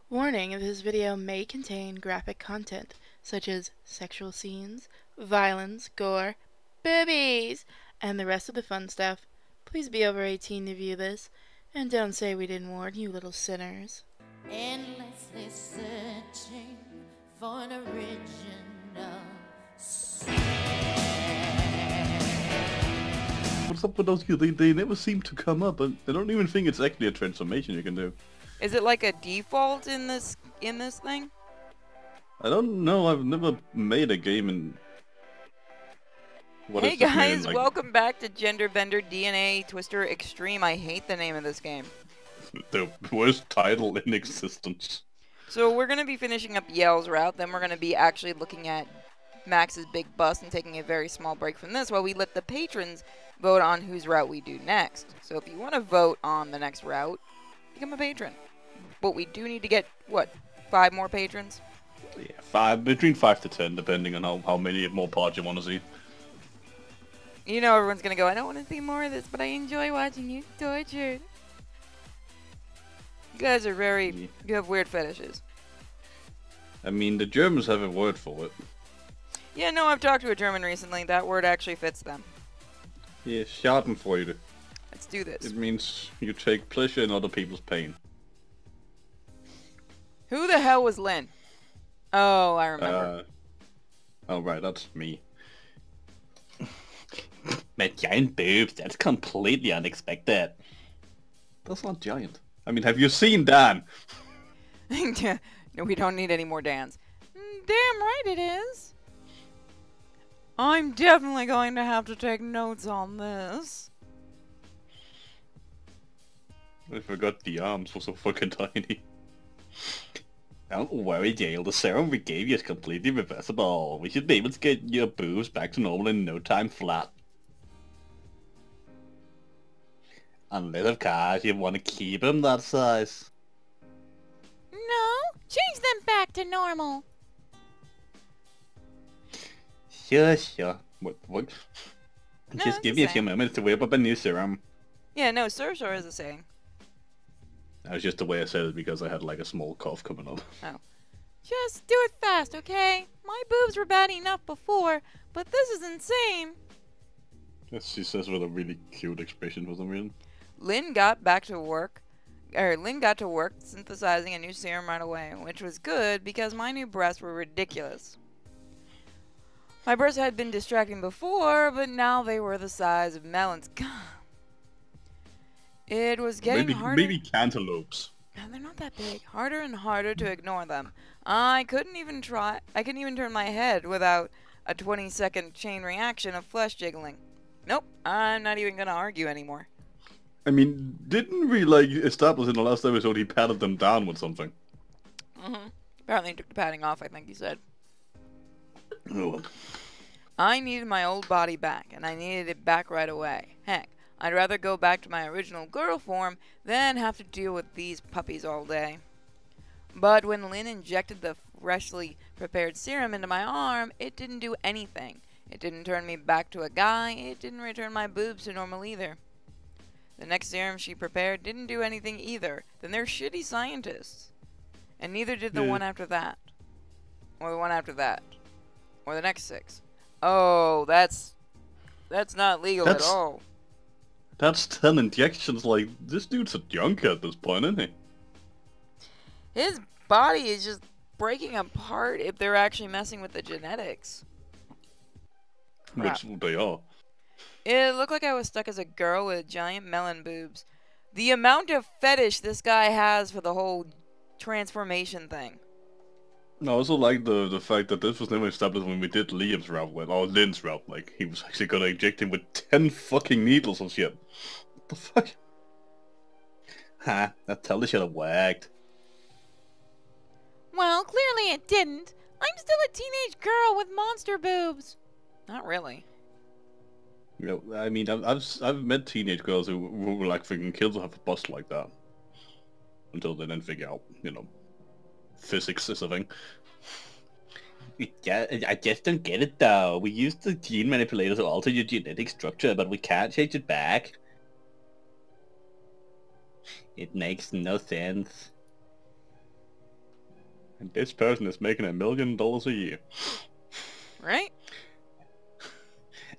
Warning, this video may contain graphic content, such as sexual scenes, violence, gore, boobies, and the rest of the fun stuff. Please be over 18 to view this, and don't say we didn't warn you, little sinners. Endlessly searching for an original sin. What's up with those? They never seem to come up, and I don't even think it's actually a transformation you can do. Is it like a default in this thing? I don't know. I've never made a game in. Hey guys, welcome back to Gender Bender DNA Twister Extreme. I hate the name of this game. The worst title in existence. So we're gonna be finishing up Yale's route, then we're gonna be actually looking at Max's big bust and taking a very small break from this while we let the patrons vote on whose route we do next. So if you want to vote on the next route, become a patron. But we do need to get, what, 5 more patrons? Yeah, between 5 to 10, depending on how many more parts you want to see. You know everyone's gonna go, I don't want to see more of this, but I enjoy watching you tortured. You guys are very, you have weird fetishes. I mean, the Germans have a word for it. Yeah, no, I've talked to a German recently. That word actually fits them. Yeah, Schadenfreude. Let's do this. It means you take pleasure in other people's pain. Who the hell was Lynn? Oh, I remember. Oh, right, that's me. My giant boobs, that's completely unexpected. That's not giant. I mean, have you seen Dan? No, we don't need any more Dans. Damn right it is. I'm definitely going to have to take notes on this. I forgot the arms were so fucking tiny. Don't worry, Yale. The serum we gave you is completely reversible. We should be able to get your boobs back to normal in no time flat. Unless, of course, you want to keep them that size. No, change them back to normal. Sure. What? No, Just give me a few moments to whip up a new serum. Yeah, no, sure is a saying. That was just the way I said it because I had like a small cough coming up. Oh. Just do it fast, okay? My boobs were bad enough before, but this is insane. Yes, she says with a really cute expression for some reason. Lynn got to work synthesizing a new serum right away, which was good because my new breasts were ridiculous. My breasts had been distracting before, but now they were the size of melons. God. It was getting harder. Maybe cantaloupes. No, they're not that big. Harder and harder to ignore them. I couldn't even turn my head without a 20-second chain reaction of flesh jiggling. Nope, I'm not even gonna argue anymore. I mean, didn't we like establish in the last episode he patted them down with something? Apparently he took the padding off, I think he said. Oh. I needed my old body back, and I needed it back right away. Heck, I'd rather go back to my original girl form than have to deal with these puppies all day. But when Lynn injected the freshly prepared serum into my arm, it didn't do anything. It didn't turn me back to a guy, it didn't return my boobs to normal either. The next serum she prepared didn't do anything either. Then they're shitty scientists. And neither did the one after that. Or the one after that. Or the next 6. Oh, that's not legal at all. That's 10 injections. Like, this dude's a junkie at this point, isn't he? His body is just breaking apart if they're actually messing with the genetics. Crap. Which they are. It looked like I was stuck as a girl with giant melon boobs. The amount of fetish this guy has for the whole transformation thing. I also like the fact that this was never established when we did Liam's route, or Lynn's route. Like, he was actually gonna inject him with 10 fucking needles or shit. What the fuck? Ha, that totally should have worked. Well, clearly it didn't. I'm still a teenage girl with monster boobs. Not really. You know, I mean, I've met teenage girls who were like freaking kids who have a bust like that. Until they then figure out, you know, physics is a thing. Yeah, I just don't get it though. We used the gene manipulator to alter your genetic structure, but we can't change it back. It makes no sense. And this person is making $1 million a year. Right?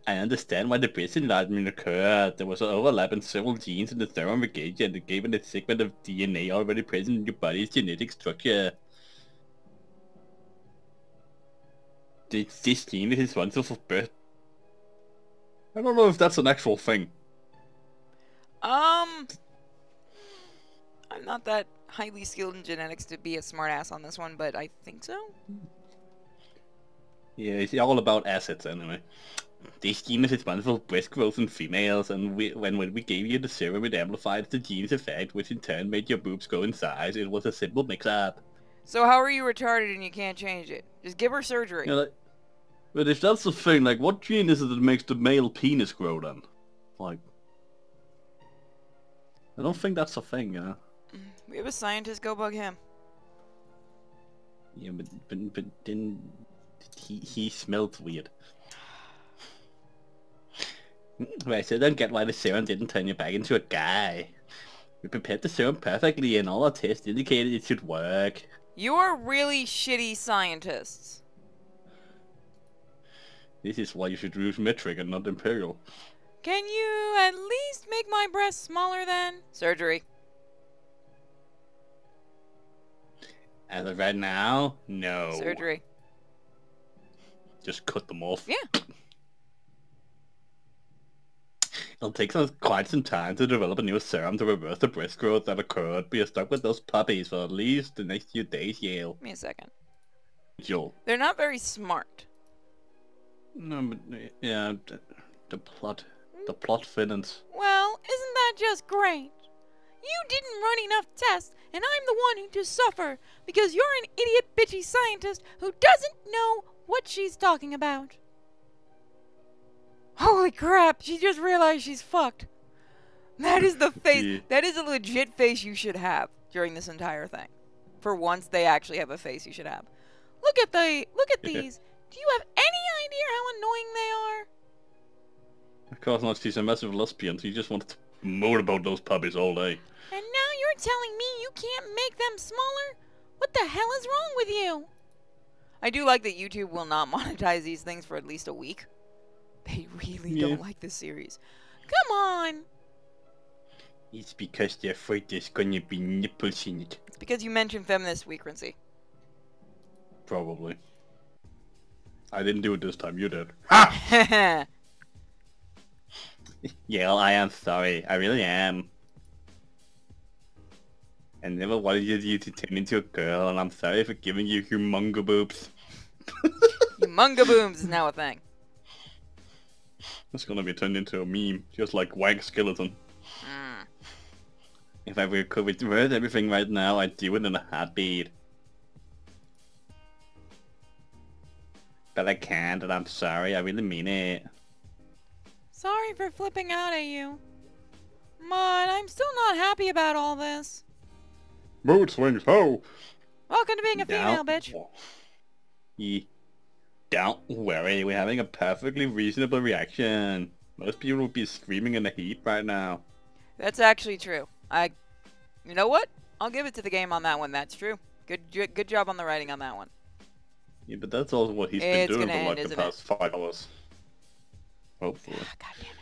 I understand why the breast enlargement occurred. There was an overlap in several genes in the serum we gave you, and it gave it a segment of DNA already present in your body's genetic structure. This gene is responsible for birth. I don't know if that's an actual thing. I'm not that highly skilled in genetics to be a smartass on this one, but I think so. Yeah, it's all about assets anyway. This gene is responsible for breast growth in females, and when we gave you the serum, it amplified the gene's effect, which in turn made your boobs grow in size. It was a simple mix-up. So how are you retarded and you can't change it? Just give her surgery. You know, but if that's the thing, like, what gene is it that makes the male penis grow then? Like, I don't think that's a thing, you know? We have a scientist, go bug him. Yeah, but then he smelled weird. Right, so I don't get why the serum didn't turn you back into a guy. We prepared the serum perfectly and all our tests indicated it should work. You are really shitty scientists. This is why you should use metric and not imperial. Can you at least make my breasts smaller then? Surgery. As of right now, no. Surgery. Just cut them off. Yeah. It'll take quite some time to develop a new serum to reverse the breast growth that occurred, but you're stuck with those puppies for at least the next few days, Yale. Give me a second. Joel. They're not very smart. No, but yeah, the plot thinnens. Well, isn't that just great? You didn't run enough tests, and I'm the one who to suffer because you're an idiot bitchy scientist who doesn't know what she's talking about. Holy crap, she just realized she's fucked. That is the face. Yeah. That is a legit face you should have during this entire thing. For once, they actually have a face you should have. Look at these. Do you have any idea how annoying they are? Of course not, she's a massive lesbian, so you just want to moan about those puppies all day. And now you're telling me you can't make them smaller? What the hell is wrong with you? I do like that YouTube will not monetize these things for at least a week. They really don't like this series. Come on. It's because they're afraid there's gonna be nipples in it. It's because you mentioned feminist frequency. Probably. I didn't do it this time, you did. Ha! Yale, I am sorry. I really am. I never wanted you to turn into a girl, and I'm sorry for giving you humongo boobs. Humonga booms is now a thing. It's gonna be turned into a meme, just like Wank Skeleton. If I could reverse everything right now, I'd do it in a heartbeat. But I can't, and I'm sorry, I really mean it. Sorry for flipping out at you. But I'm still not happy about all this. Mood swings, ho! Welcome to being a female, Don't- bitch. Don't worry, we're having a perfectly reasonable reaction. Most people would be screaming in the heat right now. That's actually true. You know what? I'll give it to the game on that one. That's true. Good job on the writing on that one. Yeah, but that's also what he's been It's doing gonna for like end, the isn't it? past 5 hours. Hopefully. God damn it.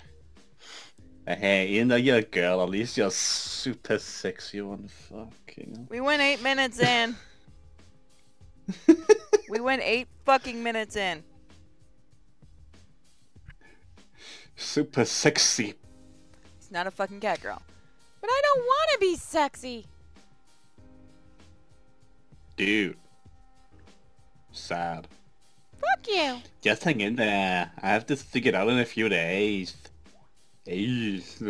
But hey, even though you're a girl, at least you're super sexy one fucking... We went 8 minutes in. We went 8 fucking minutes in. Super sexy. It's not a fucking cat girl. But I don't want to be sexy. Dude. Sad. Fuck you. Just hang in there. I have this figured out in a few days. Days.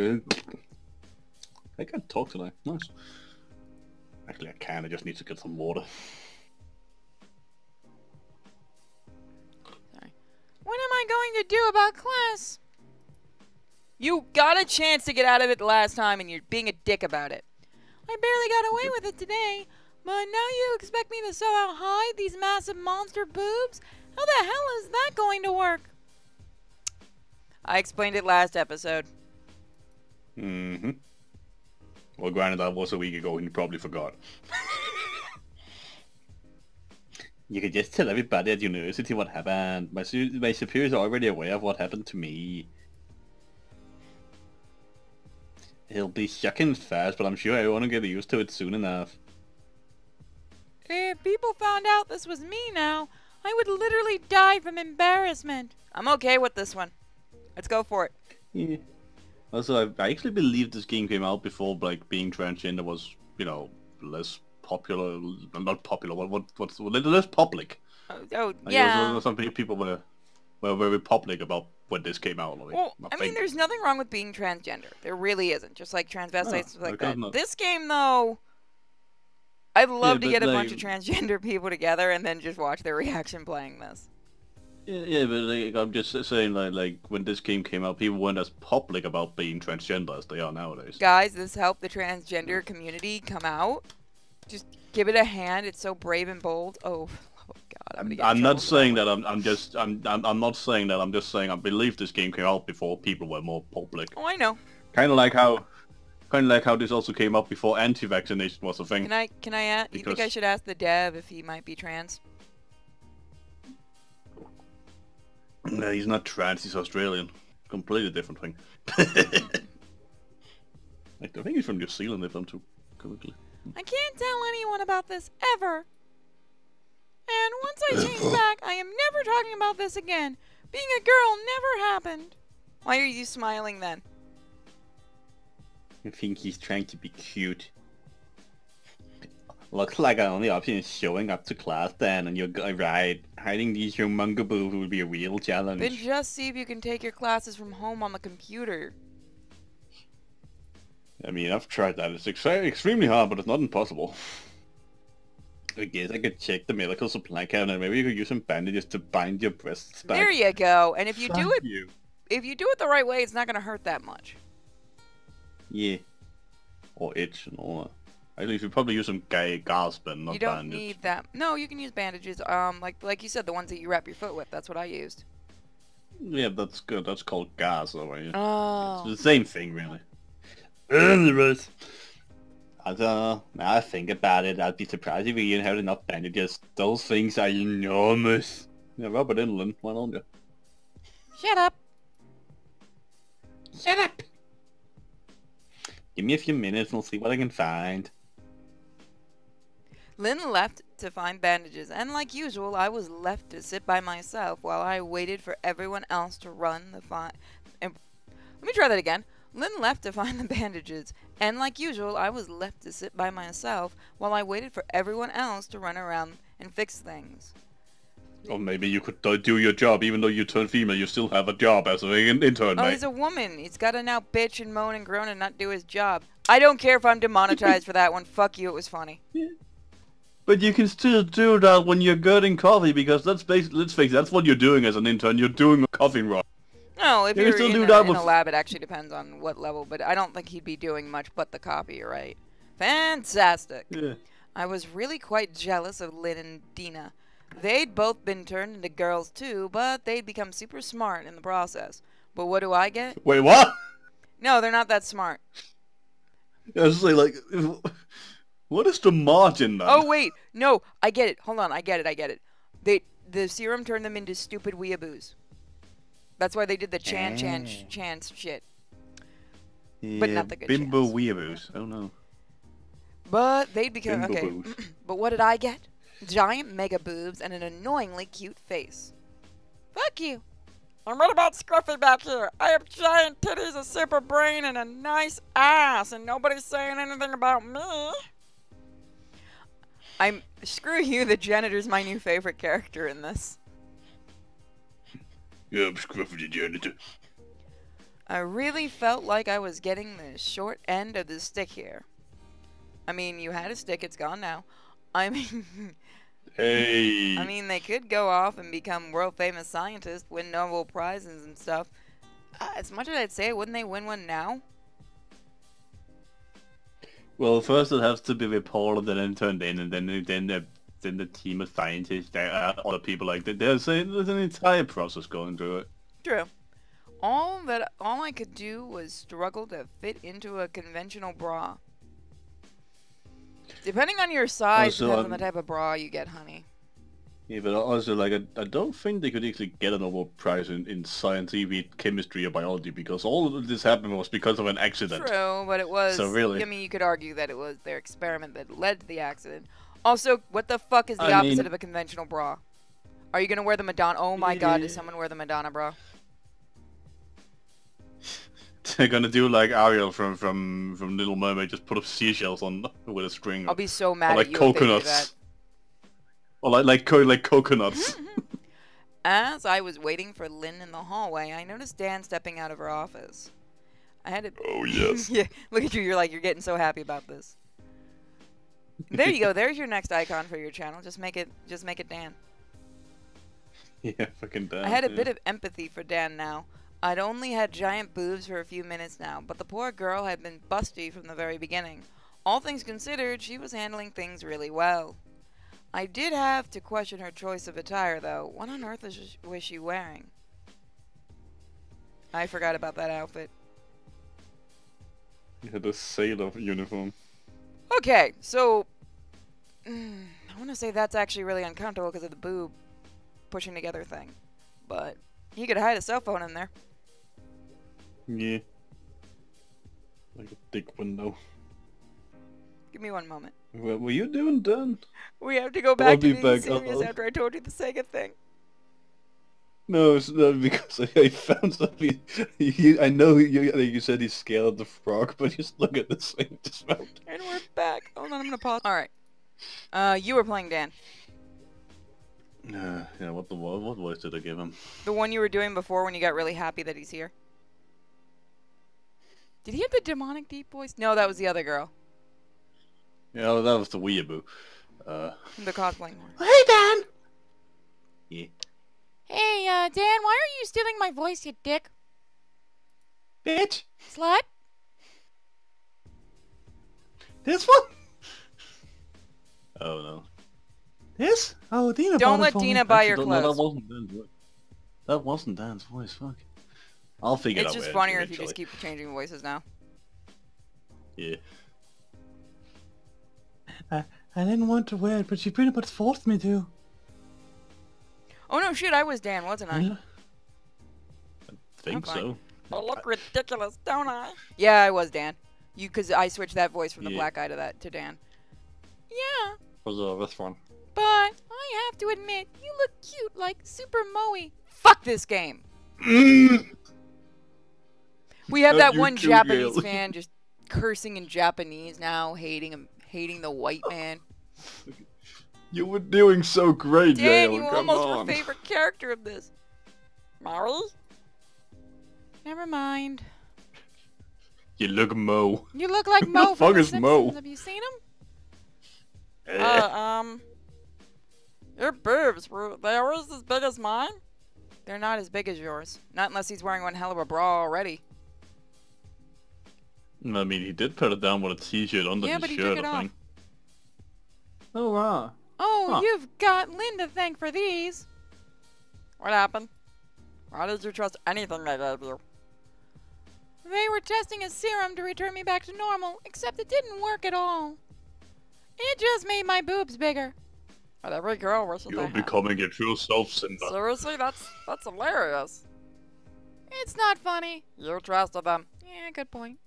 I can talk today. Nice. Actually, I can. I just need to get some water. Sorry. What am I going to do about class? You got a chance to get out of it last time and you're being a dick about it. I barely got away with it today. But now you expect me to somehow hide these massive monster boobs? How the hell is that going to work? I explained it last episode. Mm-hmm. Well, granted, that was a week ago and you probably forgot. You could just tell everybody at university what happened. My superiors are already aware of what happened to me. It'll be shocking fast, but I'm sure everyone will get used to it soon enough. If people found out this was me now, I would literally die from embarrassment. I'm okay with this one. Let's go for it. Yeah. Also, I actually believe this game came out before, like, being transgender was, you know, less popular. Not popular. What's less public. Oh Like, yeah. some people were very public about when this came out. Like, Well, I mean, think. there's nothing wrong with being transgender. There really isn't. Just like transvestites, No, like of course that. not. This game, though, I'd love to but get a like, bunch of transgender people together and then just watch their reaction playing this. yeah, but like, I'm just saying, like when this game came out, people weren't as public about being transgender as they are nowadays. Guys, this helped the transgender community come out. Just give it a hand. It's so brave and bold. Oh God, I'm gonna get in I'm trouble not for saying that. that. I'm not saying that. I'm just saying I believe this game came out before people were more public. Oh, I know. Kind of like how this also came out before anti-vaccination was a thing. Can I ask? You think I Because- should ask the dev if he might be trans? No, he's not trans. He's Australian. Completely different thing. I think he's from New Zealand, if I'm too correctly. I can't tell anyone about this ever. And once I change back, I am never talking about this again. Being a girl never happened. Why are you smiling then? I think he's trying to be cute. Looks like our only option is showing up to class then, and you're right. Hiding these humongous boobs will be a real challenge. Then just see if you can take your classes from home on the computer. I mean, I've tried that. It's extremely hard, but it's not impossible. I guess I could check the medical supply cabinet. Maybe you could use some bandages to bind your breasts back. There you go. And if you do Thank it, you. if you do it the right way, it's not gonna hurt that much. Yeah. Or itch and all that. Actually, you should probably use some gauze, but not You don't bandage. need that. No, you can use bandages. Like you said, the ones that you wrap your foot with. That's what I used. Yeah, that's good. That's called gauze, over here. Oh. It's the same thing, really. Anyways, now I think about it, I'd be surprised if we didn't have enough bandages. Those things are enormous. Yeah, rub it in, Lynn. Why don't you? Shut up. Shut up! Give me a few minutes and I'll see what I can find. Lynn left to find bandages, and like usual, I was left to sit by myself while I waited for everyone else to run the Let me try that again. Lynn left to find the bandages, and like usual, I was left to sit by myself while I waited for everyone else to run around and fix things. Or maybe you could do your job, even though you turn female, you still have a job as an intern, Oh, mate. he's a woman. He's gotta now bitch and moan and groan and not do his job. I don't care if I'm demonetized for that one. Fuck you, it was funny. But you can still do that when you're getting coffee, because that's basically, let's face it, that's what you're doing as an intern. You're doing a coffee run. No, if You can you're still in, do a, that in with- a lab, it actually depends on what level, but I don't think he'd be doing much but the copy, right? Fantastic. Yeah. I was really quite jealous of Lynn and Dina. They'd both been turned into girls too, but they'd become super smart in the process. But what do I get? Wait, what? No, they're not that smart. I was like, what is the margin then? Oh, wait. No, I get it. Hold on, I get it. The serum turned them into stupid weeaboos. That's why they did the chance shit. but not the good Bimbo chance. weeaboos. Oh no. But they'd become Bimbo okay. boobs. But what did I get? Giant mega boobs and an annoyingly cute face. Fuck you. And what about Scruffy back here? I have giant titties, a super brain, and a nice ass, and nobody's saying anything about me. Screw you. The janitor's my new favorite character in this. Yeah, I'm Scruffy the janitor. I really felt like I was getting the short end of the stick here. I mean, you had a stick, it's gone now. I mean, Hey. they could go off and become world famous scientists, win Nobel Prizes and stuff. As much as I'd say, wouldn't they win one now? Well, first it has to be reported and then turned in, and then the team of scientists, other people like that. There's an entire process going through it. True. All I could do was struggle to fit into a conventional bra. Depending on your size, so, depends on the type of bra you get, honey. Yeah, but also, like, I don't think they could actually get a Nobel Prize in science, even chemistry or biology, because all of this happened was because of an accident. True, but it was... So really... I mean, you could argue that it was their experiment that led to the accident. Also, what the fuck is the I opposite mean- of a conventional bra? Are you gonna wear the Madonna... Oh my god, does Yeah. someone wear the Madonna bra? They're gonna do like Ariel from Little Mermaid, just put up seashells on with a string. I'll be so mad or like at you if they do coconuts. that. Or like coconuts. As I was waiting for Lynn in the hallway, I noticed Dan stepping out of her office. I had to... Oh yes. Yeah, look at you, you're getting so happy about this. There you go, there's your next icon for your channel. Just make it Dan. Yeah, fucking damn. I had a bit of empathy for Dan now. I'd only had giant boobs for a few minutes now, but the poor girl had been busty from the very beginning. All things considered, she was handling things really well. I did have to question her choice of attire, though. What on earth was she wearing? I forgot about that outfit. You had a sailor uniform. Okay, so... I want to say that's actually really uncomfortable because of the boob pushing together thing. But you could hide a cell phone in there. Yeah. Like a dick window. Give me one moment. What were you doing, Dan? We have to go I'll back to be being back. serious after I told you the Sega thing. No, it's not because I found something. I know you said he's scared of the frog, but just look at this thing just found. And we're back. Hold on, I'm gonna pause. Alright. You were playing Dan. Yeah, what voice did I give him? The one you were doing before when you got really happy that he's here. Did he have the demonic deep voice? No, that was the other girl. Yeah, well, that was the weeaboo. The cosplaying one. Hey, Dan! Yeah. Hey, Dan, why are you stealing my voice, you dick? Bitch! Slut? This one? Oh no. This? Oh, Dina. Don't bought it let for me. Dina buy your Actually, no, clothes. that wasn't Dan's voice. That wasn't Dan's voice. Fuck. I'll figure it out. It's just later, funnier if you eventually. just keep changing voices now. Yeah. I didn't want to wear it, but she pretty much forced me to. Oh no, shit, I was Dan, wasn't I? Yeah. I think I'm fine. so. I look ridiculous, don't I? Yeah, I was Dan. Cause I switched that voice from the Yeah. black guy to Dan. Yeah, Was this one? but I have to admit, you look cute like Super Moe. Fuck this game. We have Not that you one too, Japanese Gail. fan just cursing in Japanese now, hating the white man. You were doing so great, Dan, Gail. you Come almost on. were favorite character of this. Mary? Never mind. You look Mo. You look like Who Mo the from fuck The is Mo? Simpsons. Have you seen him? Your boobs, were they always as big as mine? They're not as big as yours. Not unless he's wearing one hell of a bra already. I mean, he did put it down with a t-shirt under Yeah, his but he shirt, took it I off. think. Oh, wow. Oh, Huh. you've got Lynn to thank for these. What happened? Why did you trust anything I gave you? They were testing a serum to return me back to normal, except it didn't work at all. It just made my boobs bigger. But every girl wishes You're they had. becoming your true self, Cinder. Seriously, that's hilarious. It's not funny. You trusted them. Yeah, good point.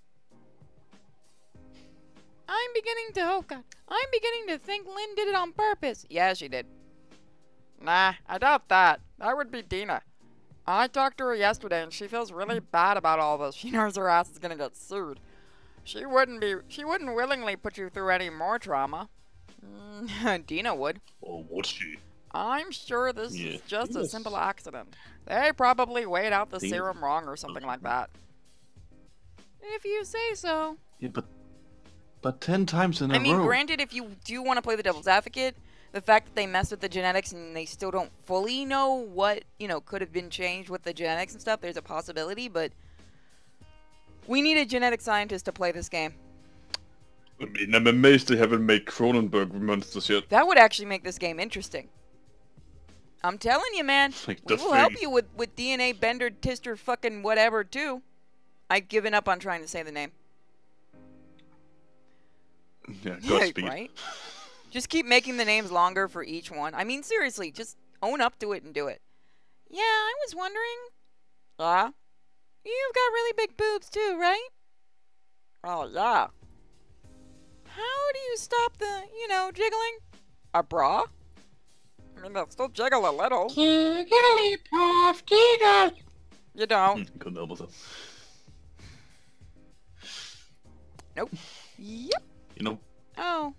I'm beginning to think Lynn did it on purpose. Yeah, she did. Nah, I doubt that. That would be Dina. I talked to her yesterday and she feels really bad about all this. She knows her ass is gonna get sued. She wouldn't willingly put you through any more trauma. Dina would. Or would she? I'm sure this Yeah, is just a Dina's- simple accident. They probably weighed out the Dina- serum wrong or something like that. If you say so. Yeah, but 10 times in a I mean, row. granted, if you do want to play the devil's advocate, the fact that they messed with the genetics and they still don't fully know what, could have been changed with the genetics and stuff, there's a possibility, but we need a genetic scientist to play this game. I mean, I'm amazed they haven't made Cronenberg monsters yet. That would actually make this game interesting. I'm telling you, man. Like We the will help thing. you with DNA Bender, Tister, fucking whatever, too. I've given up on trying to say the name. Yeah, Godspeed. Right? Just keep making the names longer for each one. I mean, seriously, just own up to it and do it. Yeah, I was wondering. Yeah? You've got really big boobs too, right? Oh, yeah. How do you stop the, jiggling? A bra? I mean, they'll still jiggle a little. Jigglypuff, jiggle! You don't. Couldn't help myself. Nope. Yep. You know, Oh.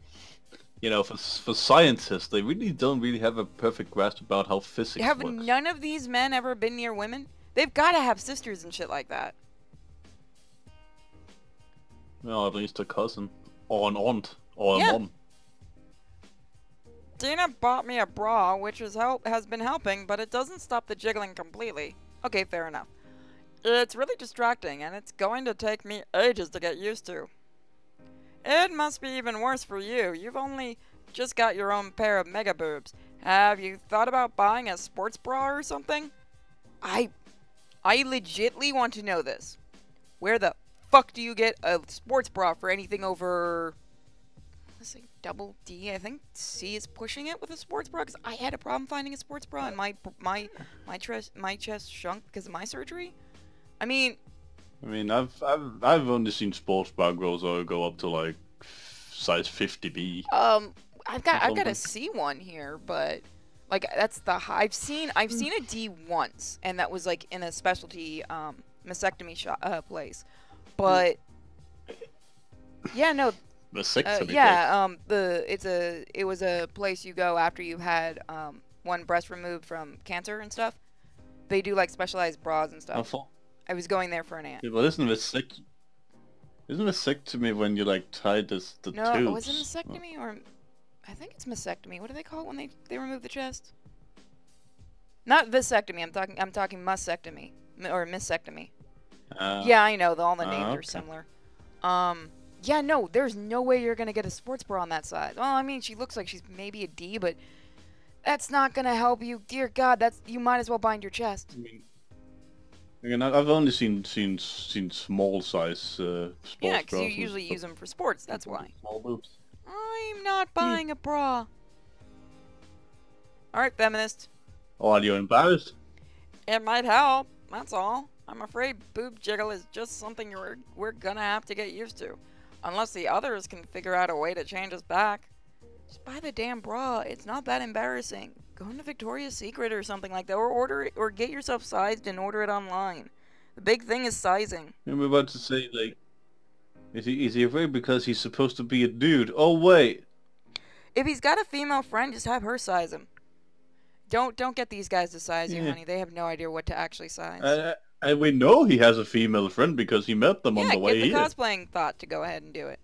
For scientists, they really don't really have a perfect grasp about how physics Have works. none of these men ever been near women? They've got to have sisters and shit like that. Well, at least a cousin. Or an aunt. Or a Yeah. mom. Dina bought me a bra, which has been helping, but it doesn't stop the jiggling completely. Okay, fair enough. It's really distracting, and it's going to take me ages to get used to. It must be even worse for you. You've only just got your own pair of mega boobs. Have you thought about buying a sports bra or something? I legitly want to know this. Where the fuck do you get a sports bra for anything over... Let's see, double D? I think C is pushing it with a sports bra, because I had a problem finding a sports bra, and my chest shrunk because of my surgery. I mean, I've only seen sports bra girls go up to like size 50B. I've got a C one here, but like that's the high. I've seen a D once, and that was like in a specialty mastectomy place. But yeah, no, Mastectomy. yeah, it was a place you go after you've had one breast removed from cancer and stuff. They do like specialized bras and stuff. I was going there for an aunt. Yeah, but isn't mastectomy when you like tie the No, tubes? was it mastectomy or... I think it's mastectomy. What do they call it when they remove the chest? Not vasectomy. I'm talking mastectomy or mastectomy. Yeah, I know. All the names are similar. Yeah, no. There's no way you're gonna get a sports bra on that size. Well, I mean, she looks like she's maybe a D, but that's not gonna help you. Dear God, you might as well bind your chest. Again, I've only seen small size sports Yeah, because bras you and usually stuff. use them for sports. That's why. Small boobs. I'm not buying a bra. All right, feminist. Oh, are you embarrassed? It might help. That's all. I'm afraid boob jiggle is just something we're gonna have to get used to, unless the others can figure out a way to change us back. Just buy the damn bra. It's not that embarrassing. Go into Victoria's Secret or something like that, or order it, or get yourself sized and order it online. The big thing is sizing. I'm about to say, like, is he afraid because he's supposed to be a dude? Oh wait. If he's got a female friend, just have her size him. Don't get these guys to size you, honey. They have no idea what to actually size. And we know he has a female friend because he met them on Yeah, the way get the here. cosplaying thought to go ahead and do it.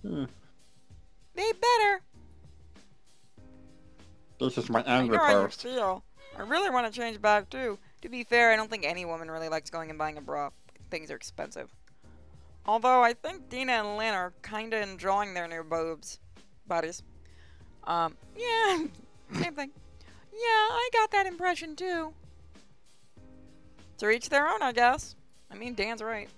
They better. This is my I anger know how you burst. feel. I really want to change back too. To be fair, I don't think any woman really likes going and buying a bra. Things are expensive. Although I think Dina and Lynn are kinda enjoying their new bodies. Yeah, same thing. Yeah, I got that impression too. To each their own, I guess. I mean, Dan's right.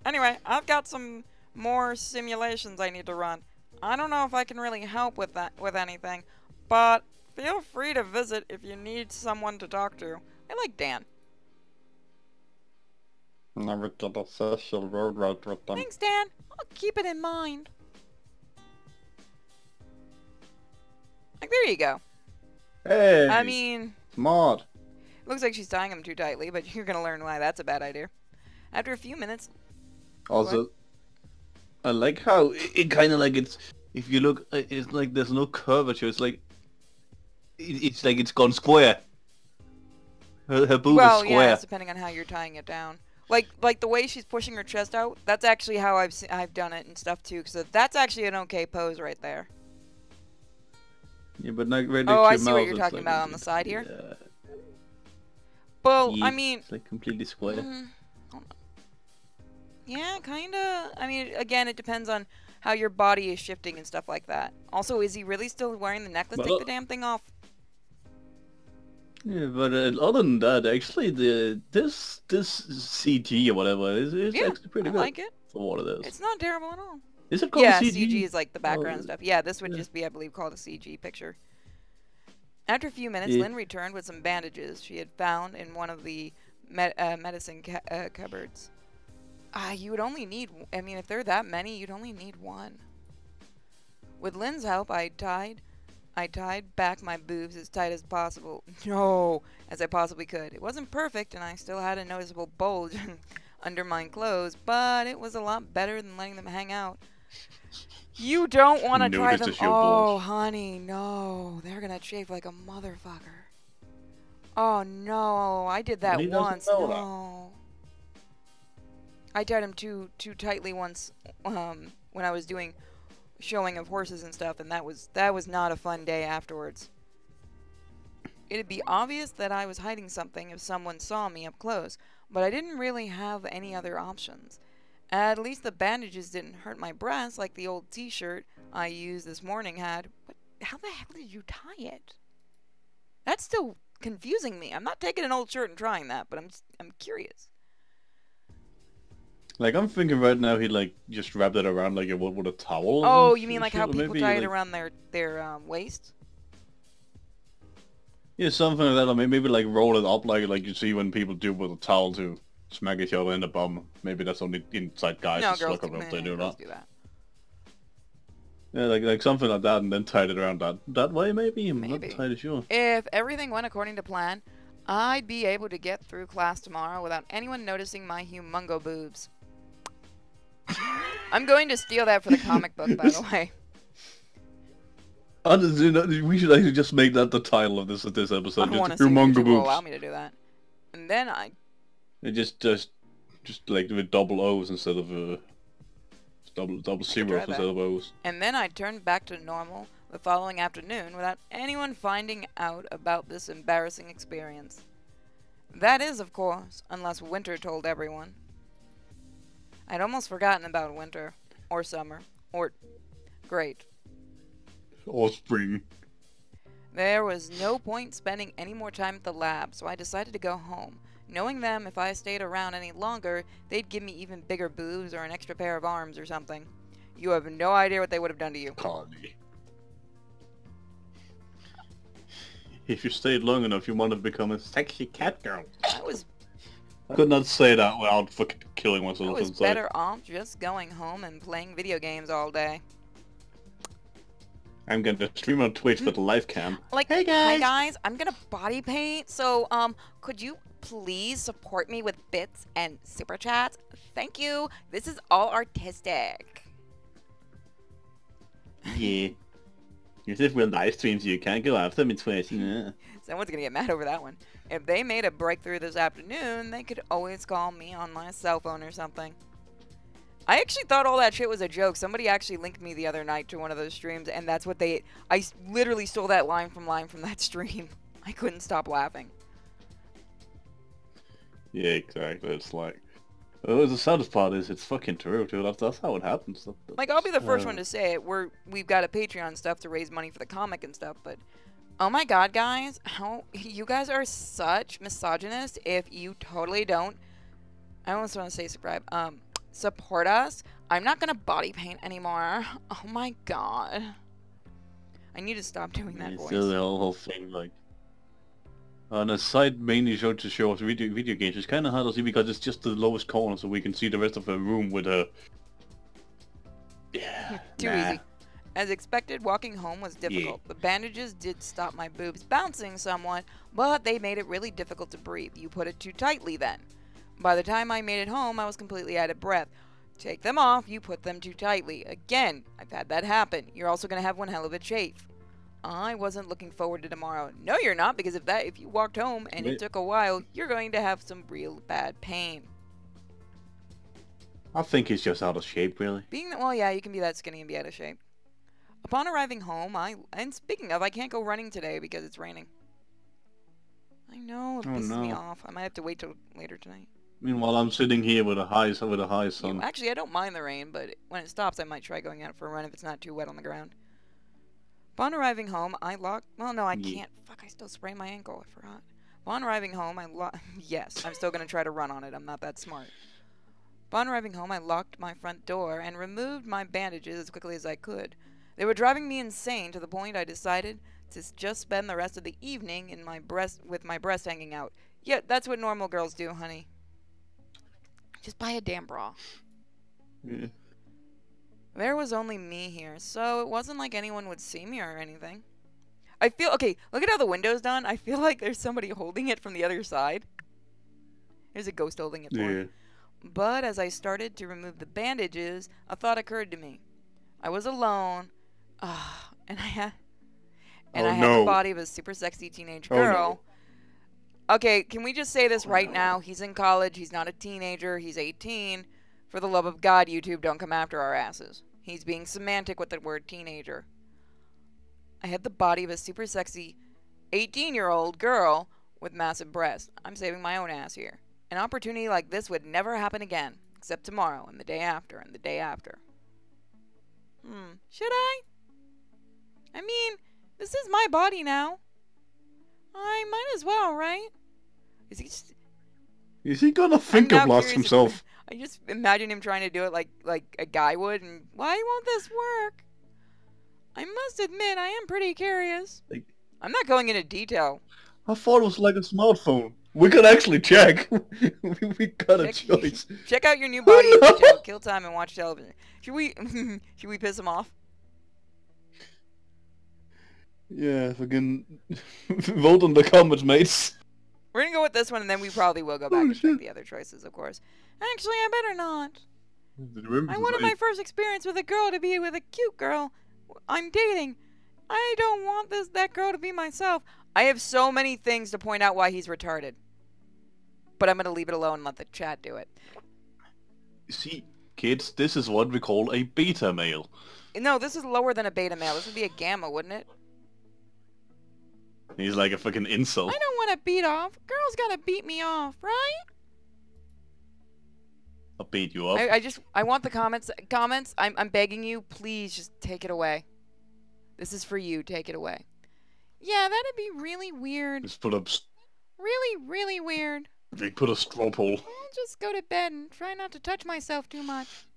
Anyway, I've got some more simulations I need to run. I don't know if I can really help with anything, but feel free to visit if you need someone to talk to. I like Dan. Never did a social road ride with them. Thanks, Dan. I'll keep it in mind. Like, there you go. Hey! I mean, Smart. looks like she's tying him too tightly, but you're gonna learn why that's a bad idea. After a few minutes, Also, I like how it kind of like if you look, it's like there's no curvature. It's like it's like it's gone square. Her boob is well, square. yeah, it's depending on how you're tying it down. Like the way she's pushing her chest out. That's actually how I've done it and stuff too. So that's actually an okay pose right there. Yeah, but like right Oh, I next to see your what mouth, you're it's talking like about on the side here. Yeah. Well, Yeah, I mean, it's like completely square. yeah, kinda. I mean, again, it depends on how your body is shifting and stuff like that. Also, is he really still wearing the necklace? Well, Take the damn thing off. Yeah, but other than that, actually, this CT or whatever is Yeah, actually pretty I good like it. for what it is. It's not terrible at all. Is it called Yeah, CG? CG is like the background Oh, stuff. Yeah, this would yeah. just be, I believe, called a CG picture. After a few minutes, Yeah. Lynn returned with some bandages she had found in one of the medicine cupboards. You would only need, I mean, if there are that many, you'd only need one. With Lynn's help, I tied back my boobs as tight as possible. No, as I possibly could. It wasn't perfect, and I still had a noticeable bulge under my clothes, but it was a lot better than letting them hang out. You don't want to try Notice them. the show Oh, balls. honey, no. They're going to chafe like a motherfucker. Oh, no. I did that He doesn't once. know No. I tied them too tightly once when I was doing showing of horses and stuff, and that was not a fun day afterwards. It'd be obvious that I was hiding something if someone saw me up close, but I didn't really have any other options. At least the bandages didn't hurt my breasts like the old t-shirt I used this morning had. But how the hell did you tie it? That's still confusing me. I'm not taking an old shirt and trying that, but I'm curious. Like, I'm thinking right now he, like, just wrapped it around like you would with a towel. Oh, and you mean like shit, how or people maybe, tie it like, around their waist? Yeah, something like that. Or maybe, like, roll it up like you see when people do with a towel to smack each other in the bum. Maybe that's only inside guys. No, Just girls look up if they do girls that. do that. Yeah, like something like that, and then tied it around that way. Maybe I'm not Maybe. entirely sure. If everything went according to plan, I'd be able to get through class tomorrow without anyone noticing my humongo boobs. I'm going to steal that for the comic book, by the way. Honestly, we should actually just make that the title of this episode. I want to Just see if humongo YouTube will allow boobs. me to do that. And then It just like with double O's instead of double try zeros that. instead of O's. I turned back to normal the following afternoon without anyone finding out about this embarrassing experience. That is, of course, unless Winter told everyone. I'd almost forgotten about winter, or summer, or... Great. Or spring. There was no point spending any more time at the lab, so I decided to go home, knowing them if I stayed around any longer, they'd give me even bigger boobs or an extra pair of arms or something. You have no idea what they would have done to you. Connie. If you stayed long enough, you might have become a sexy cat girl. I could not say that without fucking killing I myself was inside. better off just going home and playing video games all day. I'm gonna stream on Twitch with a live cam. Like, Hey, hi guys. guys, I'm gonna body paint, so, could you please support me with bits and super chats? Thank you. This is all artistic. Yeah. This is real live stream, so you can't go after me Twitch. Yeah. Someone's gonna get mad over that one. If they made a breakthrough this afternoon, they could always call me on my cell phone or something. I actually thought all that shit was a joke. Somebody actually linked me the other night to one of those streams, and that's what I literally stole that line from that stream. I couldn't stop laughing. Yeah, exactly. It's like... the saddest part is it's fucking true, too. That's how it happens. Like, I'll be the first one to say it. We've got a Patreon stuff to raise money for the comic and stuff, but... Oh my god, guys. How... You guys are such misogynists if you totally don't... I almost want to say subscribe. Support us. I'm not gonna body paint anymore. Oh my god. I need to stop doing that It's voice. still the whole thing, like... On a site mainly showed to show us video games, it's kind of hard to see because it's just the lowest corner, so we can see the rest of the room with a... Yeah, Too easy. As expected, walking home was difficult. The bandages did stop my boobs bouncing somewhat, but they made it really difficult to breathe. You put it too tightly then. By the time I made it home, I was completely out of breath. Take them off, you put them too tightly. Again, I've had that happen. You're also going to have one hell of a chafe. I wasn't looking forward to tomorrow. No, you're not, because if you walked home and it took a while, you're going to have some real bad pain. I think he's just out of shape, really. Well, yeah, you can be that skinny and be out of shape. Upon arriving home, and speaking of, I can't go running today because it's raining. I know, it pisses me off. I might have to wait till later tonight. Meanwhile, I'm sitting here with a high sun. Actually, I don't mind the rain, but when it stops, I might try going out for a run if it's not too wet on the ground. Upon arriving home, I locked... Well, no, I can't. Fuck, I still sprained my ankle. I forgot. Upon arriving home, I locked... Yes, I'm still going to try to run on it. I'm not that smart. Upon arriving home, I locked my front door and removed my bandages as quickly as I could. They were driving me insane to the point I decided to just spend the rest of the evening in my with my breast hanging out. Yeah, that's what normal girls do, honey. Just buy a damn bra. Yeah. There was only me here, so it wasn't like anyone would see me or anything. I feel, okay, look at how the window's done. I feel like there's somebody holding it from the other side. There's a ghost holding it for me. Yeah. But as I started to remove the bandages, a thought occurred to me. I was alone, and I had the body of a super sexy teenage girl. No. Okay, can we just say this right now? He's in college. He's not a teenager. He's 18. For the love of God, YouTube, don't come after our asses. He's being semantic with the word teenager. I had the body of a super sexy 18-year-old girl with massive breasts. I'm saving my own ass here. An opportunity like this would never happen again, except tomorrow and the day after and the day after. Should I? I mean, this is my body now. I might as well, right? Is he gonna finger blast himself? I just imagine him trying to do it like a guy would, and why won't this work? I must admit, I am pretty curious. I'm not going into detail. I thought it was like a smartphone. We could actually check. we got a choice. Check out your new body in detail, kill time, and watch television. Should we piss him off? Yeah, fucking vote in the comments, mates. We're gonna go with this one, and then we probably will go back and check the other choices, of course. Actually, I better not. I wanted my first experience with a girl to be with a cute girl I'm dating. I don't want that girl to be myself. I have so many things to point out why he's retarded. But I'm gonna leave it alone and let the chat do it. See, kids, this is what we call a beta male. No, this is lower than a beta male. This would be a gamma, wouldn't it? He's like a fucking insult. I don't want to beat off. Girls gotta beat me off, right? I'll beat you up. I want the comments. I'm begging you, please just take it away. This is for you. Take it away. Yeah, that'd be really weird. Just put up. Really, really weird. They put a straw poll. I'll just go to bed and try not to touch myself too much.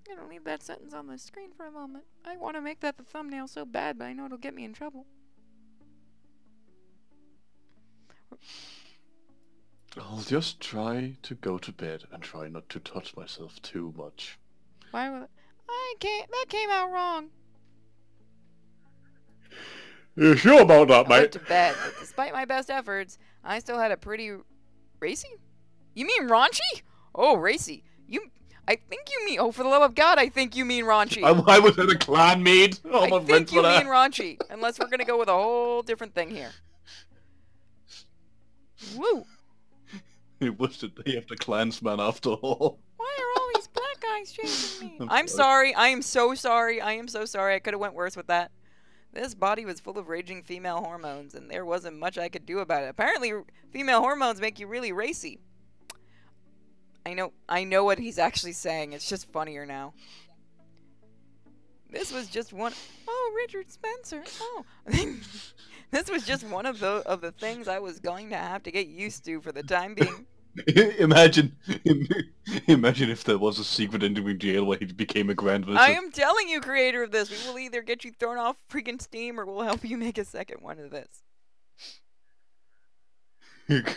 I'm gonna leave that sentence on the screen for a moment. I want to make that the thumbnail so bad, but I know it'll get me in trouble. I'll just try to go to bed and try not to touch myself too much. Why would that came out wrong. You sure about that, mate? I went to bed, but despite my best efforts, I still had a pretty racy. You mean raunchy? Oh, racy. I think you mean. Oh, for the love of God, I think you mean raunchy. I was at a clan meet. Oh, I think you mean raunchy. Unless we're gonna go with a whole different thing here. Woo. It was the day of the clansman after all. Why are all these black guys chasing me? I'm sorry. I am so sorry. I am so sorry. I could have went worse with that. This body was full of raging female hormones, and there wasn't much I could do about it. Apparently, female hormones make you really racy. I know what he's actually saying. It's just funnier now. This was just one. Oh, Richard Spencer. Oh. This was just one of the things I was going to have to get used to for the time being. Imagine if there was a secret ending in jail where he became a Grand Wizard. I am telling you, creator of this, we will either get you thrown off freaking Steam or we'll help you make a second one of this.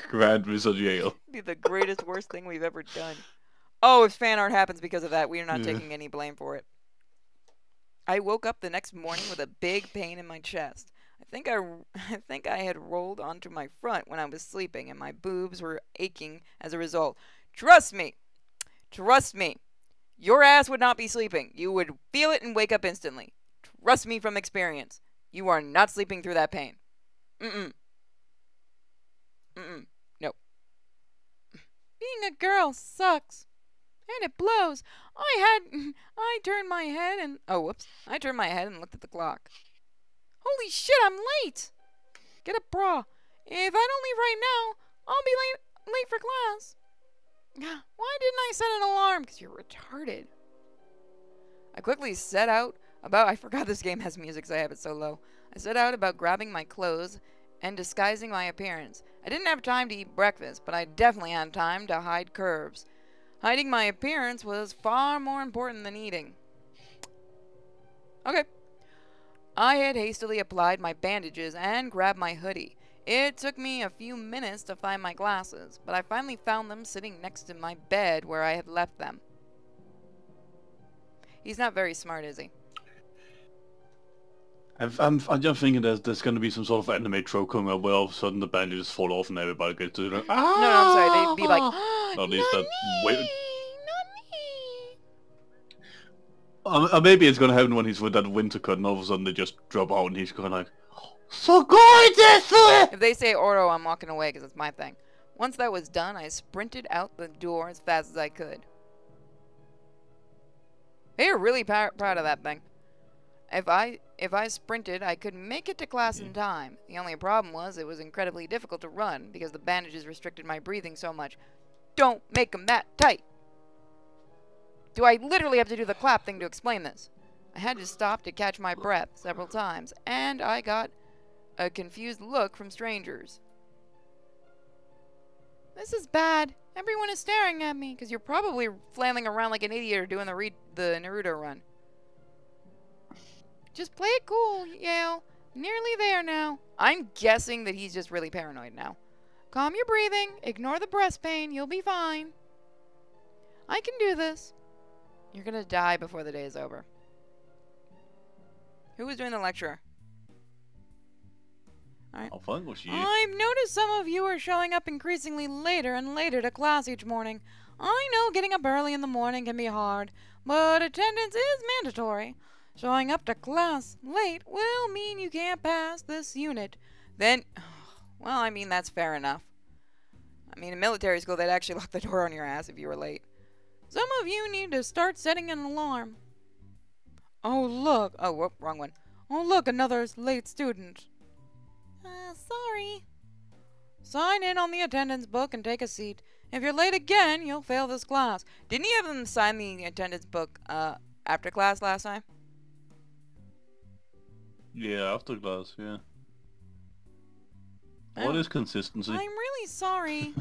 Grand Wizard jail. Be the greatest, worst thing we've ever done. Oh, if fan art happens because of that, we are not taking any blame for it. I woke up the next morning with a big pain in my chest. I think I had rolled onto my front when I was sleeping, and my boobs were aching as a result. Trust me. Trust me. Your ass would not be sleeping. You would feel it and wake up instantly. Trust me from experience. You are not sleeping through that pain. No. Being a girl sucks. And it blows. I turned my head and... Oh, whoops. I turned my head and looked at the clock. Holy shit, I'm late. Get a bra. If I don't leave right now, I'll be late for class. Why didn't I set an alarm? Because you're retarded. I quickly set out about... I forgot this game has music, so I have it so low. I set out about grabbing my clothes and disguising my appearance. I didn't have time to eat breakfast, but I definitely had time to hide curves. Hiding my appearance was far more important than eating. Okay. I had hastily applied my bandages and grabbed my hoodie. It took me a few minutes to find my glasses, but I finally found them sitting next to my bed where I had left them. He's not very smart, is he? I'm just thinking there's going to be some sort of anime trope coming up where all of a sudden the bandages fall off and everybody gets to it. Ah! No, I'm sorry. They'd be like, Or at least that. Nani! Or maybe it's going to happen when he's with that winter cut and all of a sudden they just drop out and he's going like, so gorgeous! If they say Oro, I'm walking away because it's my thing. Once that was done, I sprinted out the door as fast as I could. They were really proud of that thing. If I sprinted, I could make it to class in time. The only problem was it was incredibly difficult to run because the bandages restricted my breathing so much. Don't make them that tight! Do I literally have to do the clap thing to explain this? I had to stop to catch my breath several times, and I got a confused look from strangers. This is bad. Everyone is staring at me because you're probably flailing around like an idiot or doing the Naruto run. Just play it cool, Yale. Nearly there now. I'm guessing that he's just really paranoid now. Calm your breathing. Ignore the breast pain. You'll be fine. I can do this. You're gonna die before the day is over. Who was doing the lecture? Alright. How fun was she? I've noticed some of you are showing up increasingly later and later to class each morning. I know getting up early in the morning can be hard, but attendance is mandatory. Showing up to class late will mean you can't pass this unit. Then, well, I mean, that's fair enough. I mean, in military school, they'd actually lock the door on your ass if you were late. Some of you need to start setting an alarm. Oh, look. Oh, whoop, wrong one. Oh, look, another late student. Sorry. Sign in on the attendance book and take a seat. If you're late again, you'll fail this class. Didn't you have them sign the attendance book after class last time? Yeah, after class, yeah. What is consistency? I'm really sorry.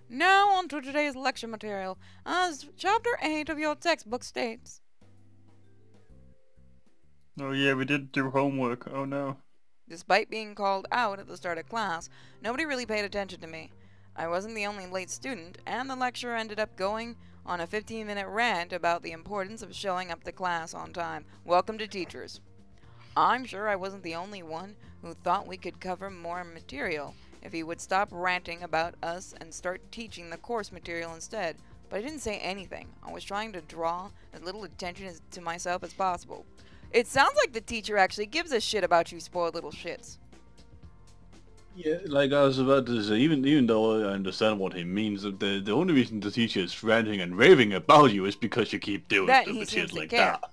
Now on to today's lecture material, as Chapter 8 of your textbook states. Oh yeah, we did do homework. Oh no. Despite being called out at the start of class, nobody really paid attention to me. I wasn't the only late student, and the lecturer ended up going on a 15-minute rant about the importance of showing up to class on time. Welcome to teachers. I'm sure I wasn't the only one who thought we could cover more material if he would stop ranting about us and start teaching the course material instead, but I didn't say anything. I was trying to draw as little attention to myself as possible. It sounds like the teacher actually gives a shit about you spoiled little shits. Yeah, like I was about to say, even though I understand what he means, the only reason the teacher is ranting and raving about you is because you keep doing That stupid he shit seems to like care. that.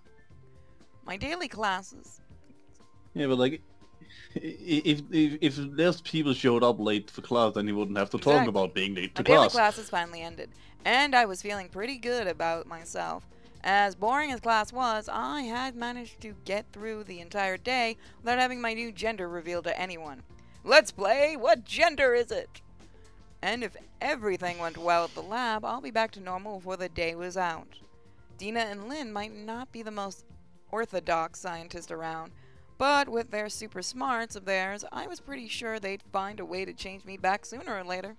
My daily classes. Yeah, but like, if less people showed up late for class, then he wouldn't have to talk Exactly. about being late to My daily class. classes finally ended, and I was feeling pretty good about myself. As boring as class was, I had managed to get through the entire day without having my new gender revealed to anyone. Let's play! What gender is it? And if everything went well at the lab, I'll be back to normal before the day was out. Dina and Lynn might not be the most orthodox scientists around, but with their super smarts of theirs, I was pretty sure they'd find a way to change me back sooner or later.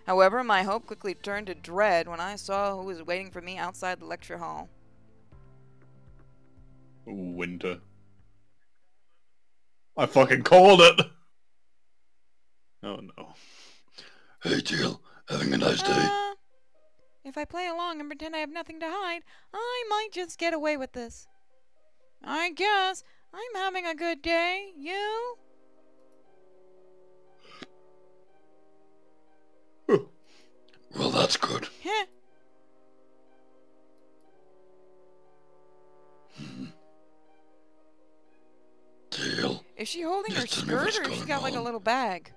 However, my hope quickly turned to dread when I saw who was waiting for me outside the lecture hall. Winter. I fucking called it! Oh no. Hey Jill, having a nice day? If I play along and pretend I have nothing to hide, I might just get away with this. I guess I'm having a good day. You? Well, that's good. Heh. Jill. Is she holding her Just tell me what's skirt or has she going got like a on. little bag?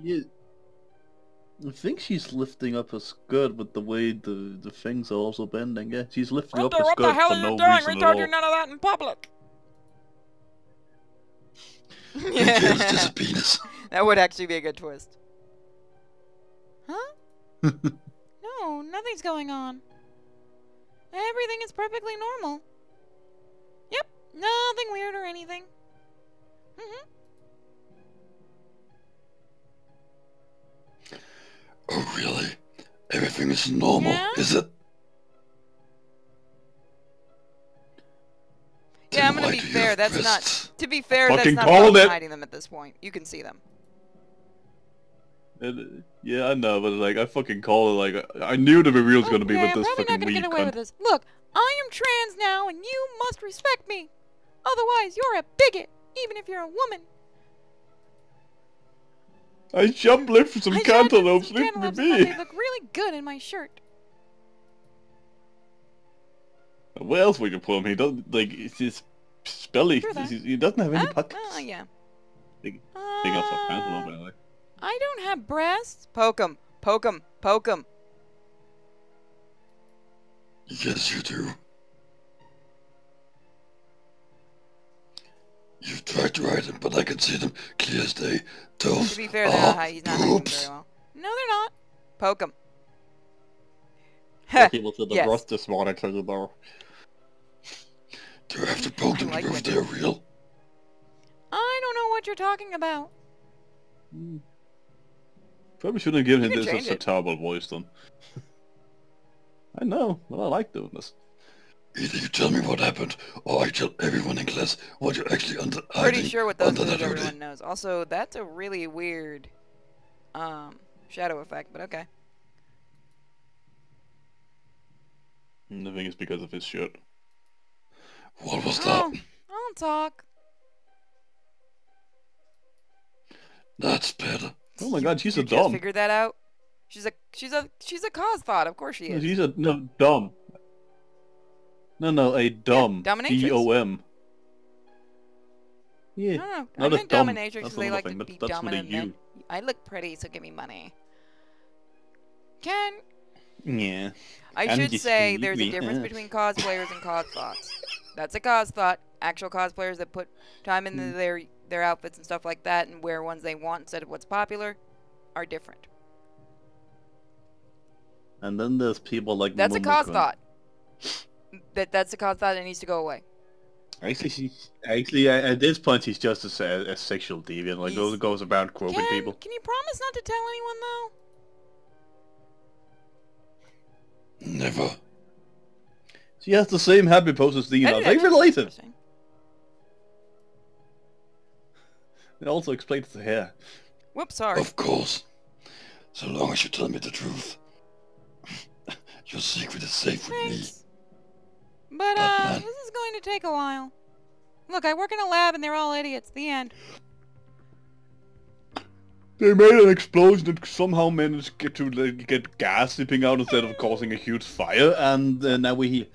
Yeah. I think she's lifting up her skirt with the way the things are also bending. Yeah, she's lifting up her skirt for no reason at all. none of that in public? James just a penis. That would actually be a good twist. Huh? No, nothing's going on. Everything is perfectly normal. Yep, nothing weird or anything. Oh, really? Everything is normal, Yeah? is it? Yeah, I'm Then gonna why be do you fair. have That's breasts? not. To be fair, that's Fucking not called fucking it. hiding them at this point. You can see them. Yeah, I know, but like, I fucking call it, like, I knew the reveal's gonna be Okay, with I'm this probably fucking not gonna weed get away cunt. with this. Look, I am trans now, and you must respect me. Otherwise, you're a bigot, even if you're a woman. I shoplifted for some I tried to cantaloupes, some leave cantaloupes me and thought be. they look really good in my shirt. What else would you put him? He doesn't, like, it's his belly, True that. he doesn't have any pockets. Oh, yeah. Big enough for a cantaloupe, anyway. I don't have breasts. Poke 'em, poke 'em, poke 'em. Yes, you do. You've tried to hide them, but I can see them clear as day. Those To be fair, they're not are he's not hiding them boobs. very well. No, they're not. Poke 'em. People to the Yes. breast this morning, so you know. Do I have to poke I them like to prove it. they're real? I don't know what you're talking about. Probably shouldn't have given You him can this change as a it. terrible voice, then. I know, but I like doing this. Either you tell me what happened, or I tell everyone in class what you're actually Pretty hiding sure what those under do that is everyone hoodie. knows. Also, that's a really weird shadow effect, but okay. And I think it's because of his shirt. What was Oh, that? I'll talk. That's better. Oh my god, she's You a just dumb. figured that out? She's a cause thought, of course she is. She's a, no, dumb. No, a dumb. dominatrix. D-O-M. Yeah. No, I Not a meant dumb. dominatrix That's because they another like thing. to be That's for the dominant. men. you. I look pretty, so give me money. Can Yeah. I And should you say see there's a me, difference between cosplayers and cause thoughts. That's a cause thought. Actual cosplayers that put time into their outfits and stuff like that and wear ones they want instead of what's popular are different. And then there's people like That's a cause Mumukun. thought. That's a cause thought that needs to go away. Actually, at this point, he's just a sexual deviant. Like, He's- goes around groping people. can you promise not to tell anyone though? Never. She has the same happy pose as Dayne. That Are is they actually related? interesting. It also explains the hair. Whoops, sorry. Of course. So long as you tell me the truth. Your secret is safe with me. Thanks. But Batman. this is going to take a while. Look, I work in a lab and they're all idiots. The end. They made an explosion that somehow managed to get gas seeping out instead of causing a huge fire, and now we're here.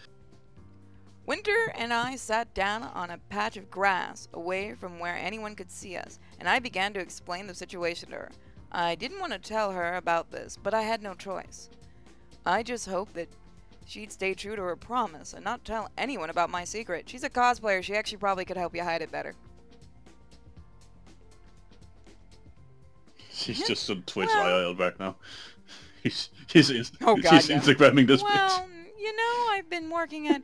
Winter and I sat down on a patch of grass away from where anyone could see us, and I began to explain the situation to her. I didn't want to tell her about this, but I had no choice. I just hoped that she'd stay true to her promise and not tell anyone about my secret. She's a cosplayer. She actually probably could help you hide it better. She's just on Twitch Well- IRL back now. He's Oh, God, she's yeah. Instagramming this bitch. Well, you know, I've been working at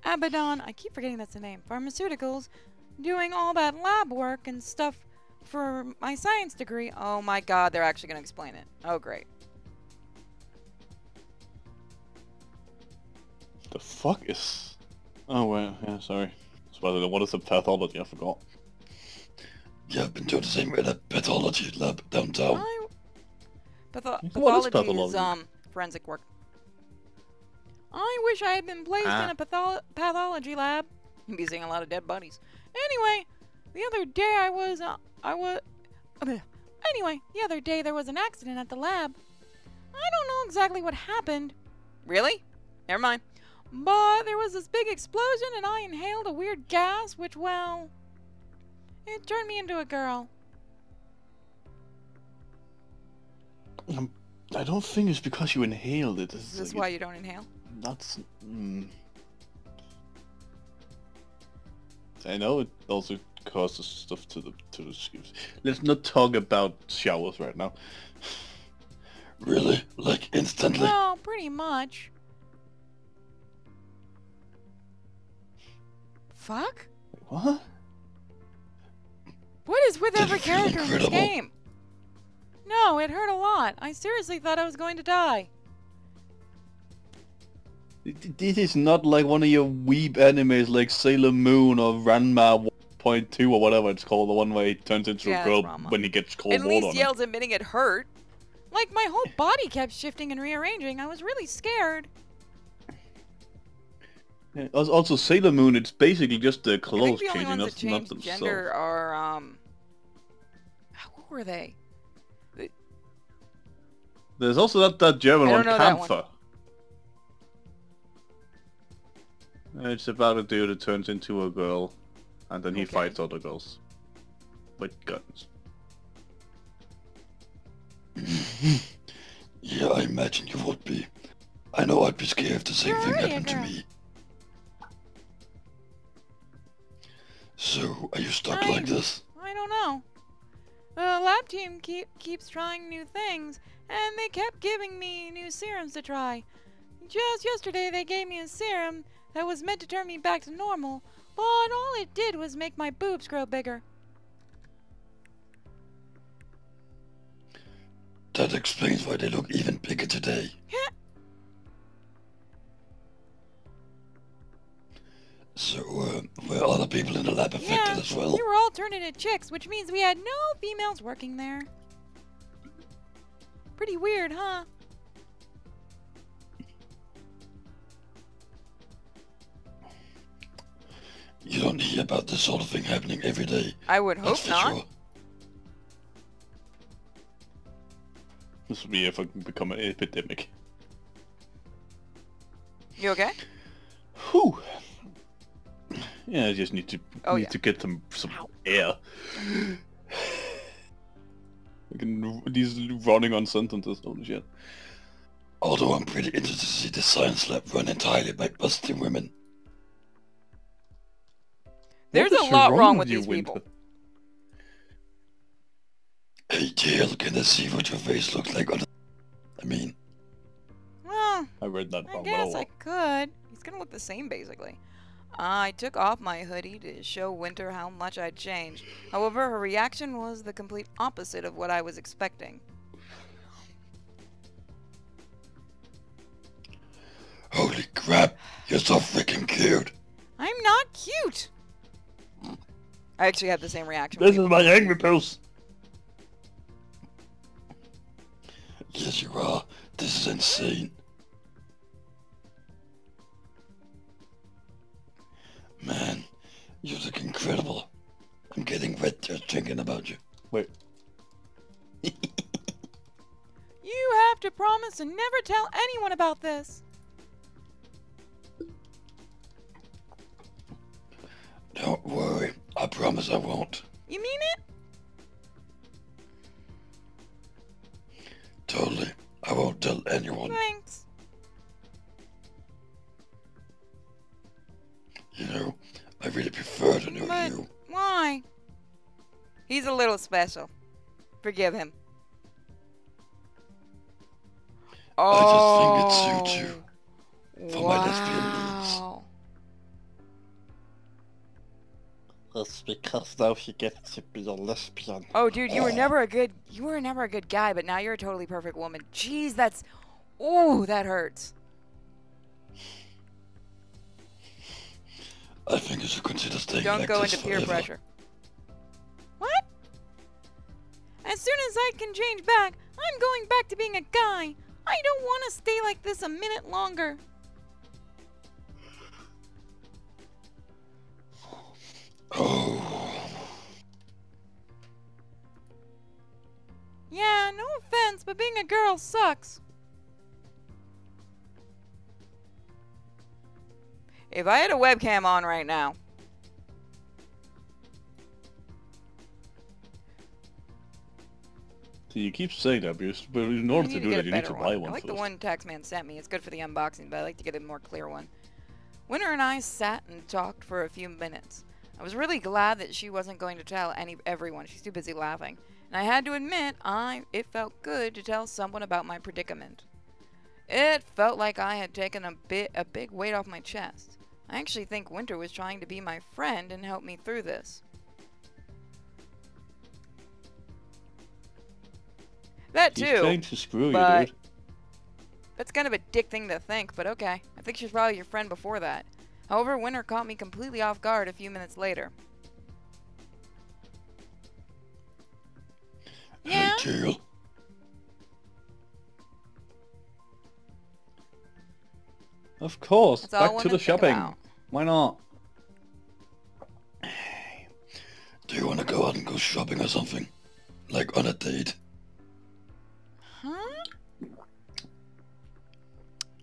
Abaddon, I keep forgetting that's the name, Pharmaceuticals, doing all that lab work and stuff for my science degree. Oh my god, they're actually going to explain it. Oh, great. The fuck is... Oh, wait, yeah, sorry. What is the pathology? I forgot. Yeah, I've been doing the same at a pathology lab downtown. What is Pathology is, pathology? forensic work. I wish I had been placed in a pathology lab. You'd be seeing a lot of dead bodies. Anyway, the other day Anyway, the other day there was an accident at the lab. I don't know exactly what happened, Really? Never mind. but there was this big explosion and I inhaled a weird gas, which, well, it turned me into a girl. I don't think it's because you inhaled it. Is this why you don't inhale? That's... I know it also causes stuff to the scoops. Let's not talk about showers right now. Really? Like instantly? Well, pretty much. Fuck? What? What is with Did every it feel character in this incredible? game? No, it hurt a lot. I seriously thought I was going to die. This is not like one of your weeb animes like Sailor Moon or Ranma 1.2 or whatever it's called, the one where he turns into Yeah, a girl it's Ranma. when he gets cold At water least on him. Yale's admitting it hurt. Like, my whole body kept shifting and rearranging. I was really scared. Yeah, also, Sailor Moon, it's basically just the I think clothes the only changing, ones that not changed themselves. gender are, what were they? There's also that German I one, don't know that one. Panther. It's about a dude that turns into a girl, and then he Okay. fights other girls. With guns. Yeah, I imagine you would be. I know I'd be scared if the same You're thing already a happened to girl. me. So, are you stuck I- like this? I don't know. The lab team keeps trying new things, and they kept giving me new serums to try. Just yesterday they gave me a serum that was meant to turn me back to normal, but all it did was make my boobs grow bigger. That explains why they look even bigger today. So, were other people in the lab affected Yeah, as well? we were all turned into chicks, which means we had no females working there. Pretty weird, huh? You don't hear about this sort of thing happening every day. I would hope That's for not. sure. This would be if I can become an epidemic. You okay? Whew. Yeah, I just need to Oh, yeah. get some air. These running on sentences, holy shit. Although I'm pretty interested to see the science lab run entirely by busting women. There's What a is lot wrong with with you, these Winter? people. Hey, Jill, can I see what your face looks like on the... I mean, Well, I read that I wrong, guess but oh I could. He's gonna look the same, basically. I took off my hoodie to show Winter how much I'd changed. However, her reaction was the complete opposite of what I was expecting. holy crap, you're so freaking cute. I'm not cute. I actually had the same reaction. This is my angry pulse. Yes, you are. This is insane. Man, you look incredible. I'm getting wet just thinking about you. Wait. You have to promise to never tell anyone about this. Don't worry. I promise I won't. You mean it? Totally. I won't tell anyone. Thanks. You know, I really prefer to know But you. why? He's a little special. Forgive him. I just think it suits you. For my lesbian needs. Wow. It's because now she gets to be a lesbian. Oh, dude, you were never a good guy, but now you're a totally perfect woman. Jeez, that's, ooh, that hurts. I think you should consider staying Don't like go this into peer forever. pressure. What? As soon as I can change back, I'm going back to being a guy. I don't want to stay like this a minute longer. Oh, Yeah, no offense, but being a girl sucks. If I had a webcam on right now, So you keep saying that, but in order I to need do get that, a you need better to buy one I like first. the one Taxman sent me. It's good for the unboxing, but I like to get a more clear one. Winter and I sat and talked for a few minutes. I was really glad that she wasn't going to tell everyone. She's too busy laughing. And I had to admit, it felt good to tell someone about my predicament. It felt like I had taken a big weight off my chest. I actually think Winter was trying to be my friend and help me through this. That He's too. trying to screw but you, dude. That's kind of a dick thing to think, but okay. I think she was probably your friend before that. However, Winter caught me completely off guard a few minutes later. Yeah? Hey, Jill. Of course. That's all I Back to wanted the to think shopping. about. Why not? Do you want to go out and go shopping or something? Like on a date? Huh?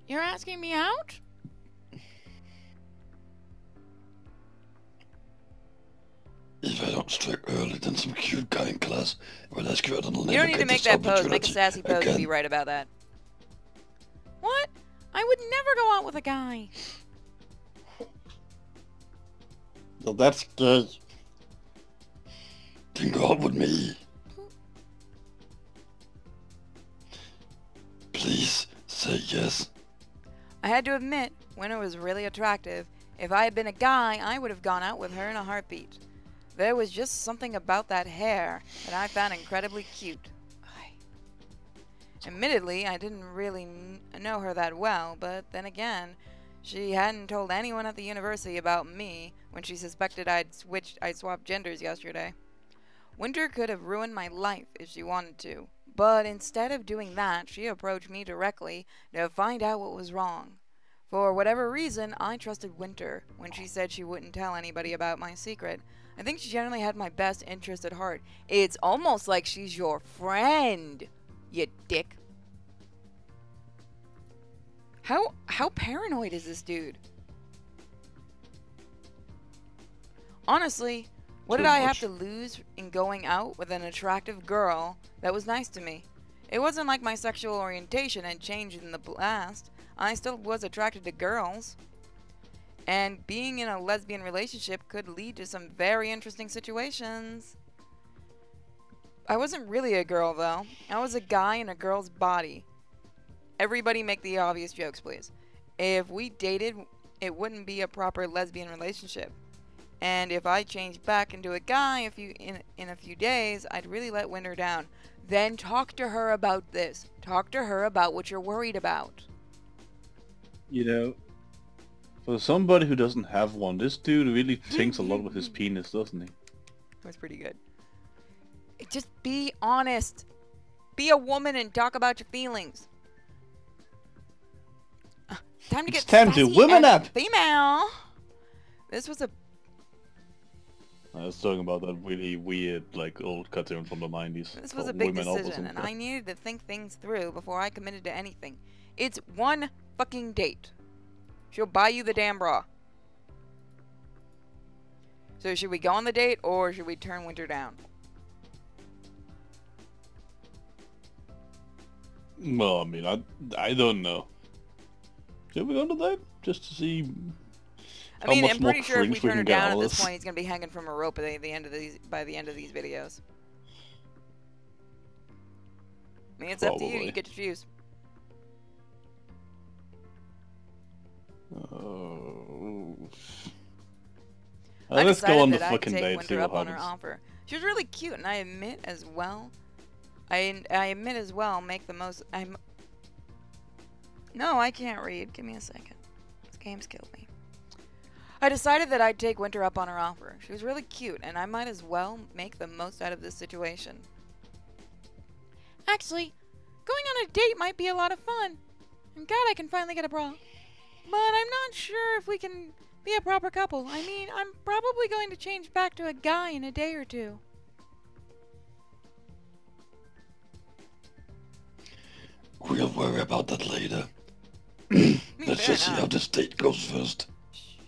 You're asking me out? If I don't strike early, then some cute guy in class will ask you out and I'll You never don't need get to make this that pose. Make a opportunity sassy pose to again. be right about that. What? I would never go out with a guy. So that's gay. Then go out with me. Please say yes. I had to admit, Winter was really attractive. If I had been a guy, I would have gone out with her in a heartbeat. There was just something about that hair that I found incredibly cute. Admittedly, I didn't really know her that well, but then again, she hadn't told anyone at the university about me when she suspected I'd swapped genders yesterday. Winter could have ruined my life if she wanted to, but instead of doing that, she approached me directly to find out what was wrong. For whatever reason, I trusted Winter when she said she wouldn't tell anybody about my secret. I think she generally had my best interest at heart. It's almost like she's your friend, you dick. How paranoid is this dude? Honestly, what Too did I have much. to lose in going out with an attractive girl that was nice to me? It wasn't like my sexual orientation had changed in the past. I still was attracted to girls. And being in a lesbian relationship could lead to some very interesting situations. I wasn't really a girl, though. I was a guy in a girl's body. Everybody make the obvious jokes, please. If we dated, it wouldn't be a proper lesbian relationship. And if I changed back into a guy in a few days, I'd really let Winter down. Then talk to her about this. Talk to her about what you're worried about. You know, for somebody who doesn't have one, this dude really thinks a lot with his penis, doesn't he? That's pretty good. Just be honest. Be a woman and talk about your feelings. Time to It's get time to sassy women and up. Female. This was a I was talking about that really weird, like, old cartoon from the 90s. This was a called big Women Up or decision, and something. I needed to think things through before I committed to anything. It's one fucking date. She'll buy you the damn bra. So should we go on the date, or should we turn Winter down? Well, I mean, I don't know. Should we go on the date? Just to see I how mean, much I'm more pretty sure if we cringe we turn her can get down out at of this this. point, he's gonna be hanging from a rope at the end of these videos. I mean, it's up to you. Probably. You get to choose. Oh. I Let's go decided on the that I'd fucking take date, see Winter what up on her happens. offer. She was really cute, and I admit as well. I admit as well. Make the most. No, I can't read. Give me a second. This game's killed me. I decided that I'd take Winter up on her offer. She was really cute, and I might as well make the most out of this situation. Actually, going on a date might be a lot of fun. And God, I can finally get a bra. But I'm not sure if we can be a proper couple. I mean, I'm probably going to change back to a guy in a day or two. We'll worry about that later. I mean, Let's fair just see enough. how this date goes first.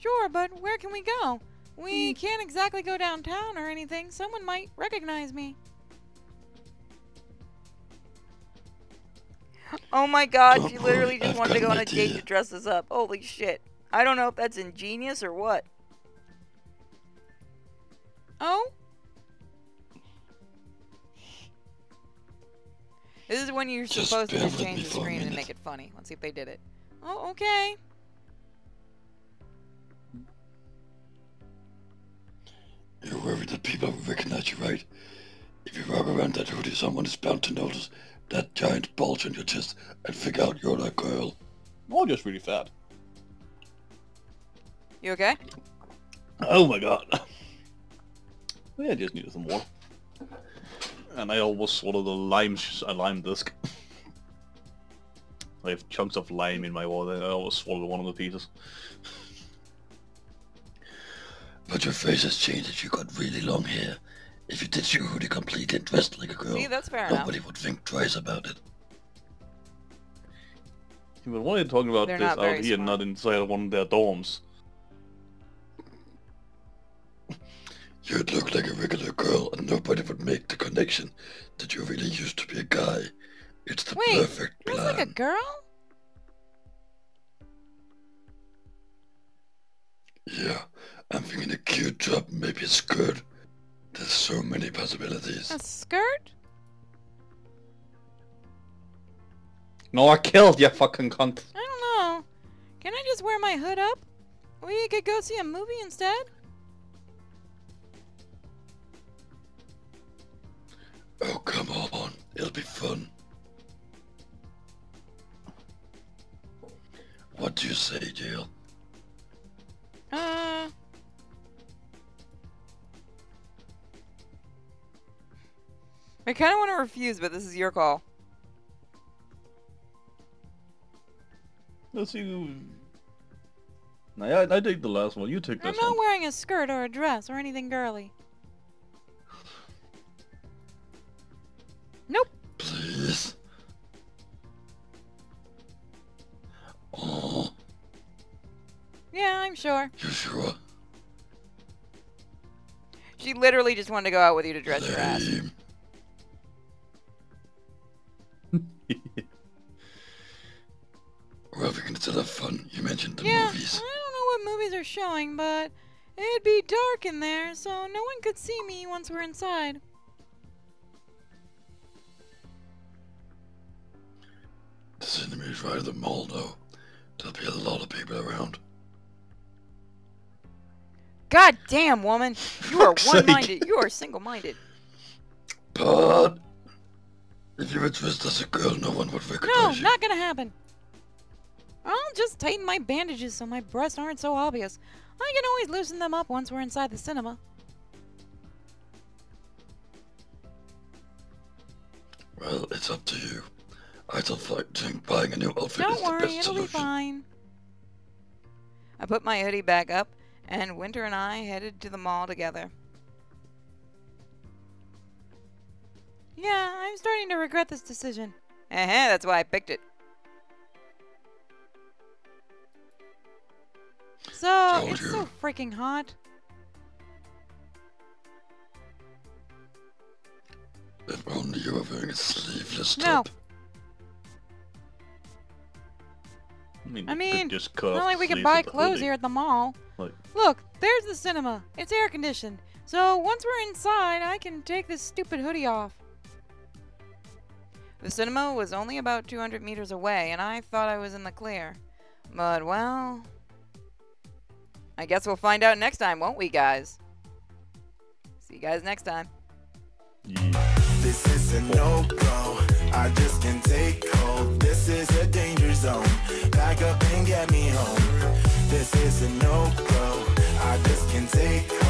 Sure, but where can we go? We can't exactly go downtown or anything. Someone might recognize me. Oh my God! Don't She literally worry, just I've wanted to got go on an a date idea. to dress us up. Holy shit! I don't know if that's ingenious or what. Oh? This is when you're Just supposed to bear just with change me the for a screen and minute. make it funny. Let's see if they did it. Oh, okay. You're worried that people will recognize you, right? If you rub around that hoodie, someone is bound to notice that giant bulge on your chest and figure out you're that girl. Or just really fat. You okay? Oh my god. Yeah, I just needed some water. And I almost swallowed a lime disc. I have chunks of lime in my water. I almost swallowed one of the pieces. But your face has changed if you got really long hair. If you did your hoodie complete and dressed like a girl, See, that's fair enough. nobody would think twice about it. But why are you talking about They're this not out very here, smart. not inside one of their dorms? You'd look like a regular girl and nobody would make the connection that you really used to be a guy. It's the Wait, perfect dress plan. like a girl? Yeah, I'm thinking a cute top, maybe a skirt. There's so many possibilities. A skirt? No, I killed you, fucking cunt. I don't know. Can I just wear my hood up? We could go see a movie instead? Oh, come on. It'll be fun. What do you say, Jill? I kind of want to refuse, but this is your call. Let's see. Nah, I take the last one. You take I'm this not one. wearing a skirt or a dress or anything girly. Nope. Please? Oh, Yeah, I'm sure. you sure? She literally just wanted to go out with you to dress your ass. Lame. Well, we can still have fun. You mentioned the Yeah, movies. I don't know what movies are showing, but it'd be dark in there, so no one could see me once we're inside. The cinema is right at the mall now. There'll be a lot of people around. God damn, woman! You are Fuck's sake. one-minded. You are single-minded. But if you were dressed as a girl, no one would No, recognize you. not gonna happen. I'll just tighten my bandages so my breasts aren't so obvious. I can always loosen them up once we're inside the cinema. Well, it's up to you. I still think buying a new outfit is Don't the worry, best it'll be solution. fine. I put my hoodie back up, and Winter and I headed to the mall together. Yeah, I'm starting to regret this decision. That's why I picked it. So, Told it's you. so freaking hot. If only you were wearing a sleeveless No. top. I you could mean, just it's cut not off like the we can sleeves buy of the clothes hoodie. here at the mall. Like- Look, there's the cinema. It's air conditioned. So once we're inside, I can take this stupid hoodie off. The cinema was only about 200 meters away, and I thought I was in the clear. But, well, I guess we'll find out next time, won't we, guys? See you guys next time. Yeah. This is a no-go. I just can't take hold. This is a danger zone. Pack up and get me home. This is a no-go. I just can't take hold.